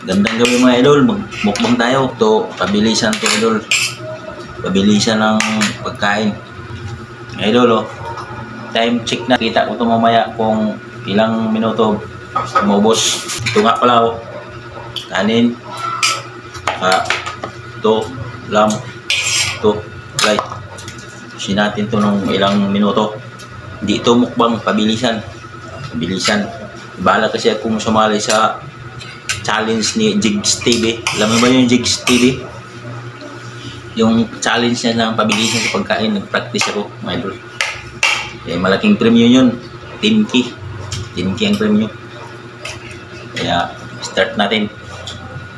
Gandang gabi mga idol, mukbang tayo. To, pabilisan to idol. Pabilisan ng pagkain. Idol, oh. Time check na. Kita ko to mamaya kung ilang minuto umubos. Ito nga pala, oh. Kanin. To, lam. To, light. Kasi natin to ng ilang minuto. Hindi ito mukbang, pabilisan. Pabilisan. Bahala kasi akong sumali sa challenge ni Jigs TV. Alam mo ba yung Jigs TV? Yung challenge niya ng pabilisan sa pagkain. Nag-practice ako, mga idol. Eh, malaking premium yun. 10K. 10K ang premium. Kaya, start natin.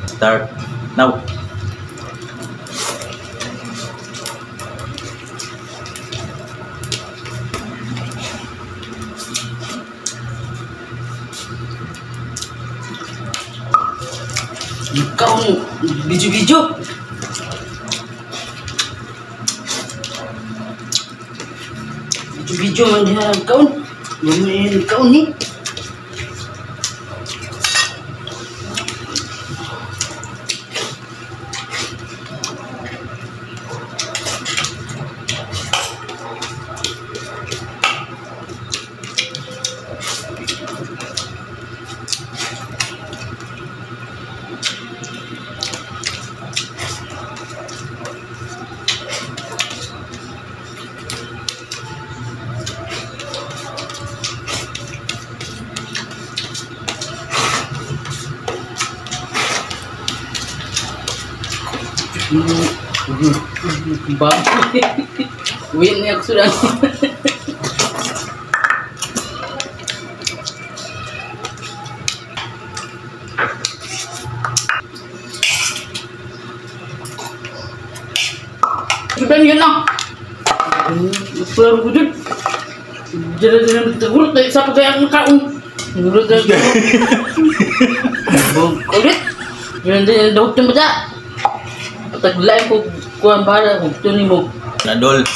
Start now. Ikaw, video-video. Video-video man dia ikaw. Lumayan ikaw ni. Bagus. Win ni aku sudah. Sudah ni nak. Pulang wujud. Jalan-jalan terus dari siapa yang kau? Menurut dia. Kulit. Yang dapat tempat. Taglay ko kuan para kung tunimo. Nadol.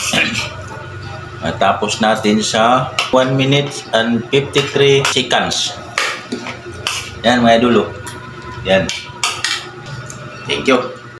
Tapos natin sa 1 minute and 53 seconds. Yan mga idol. Yan. Thank you.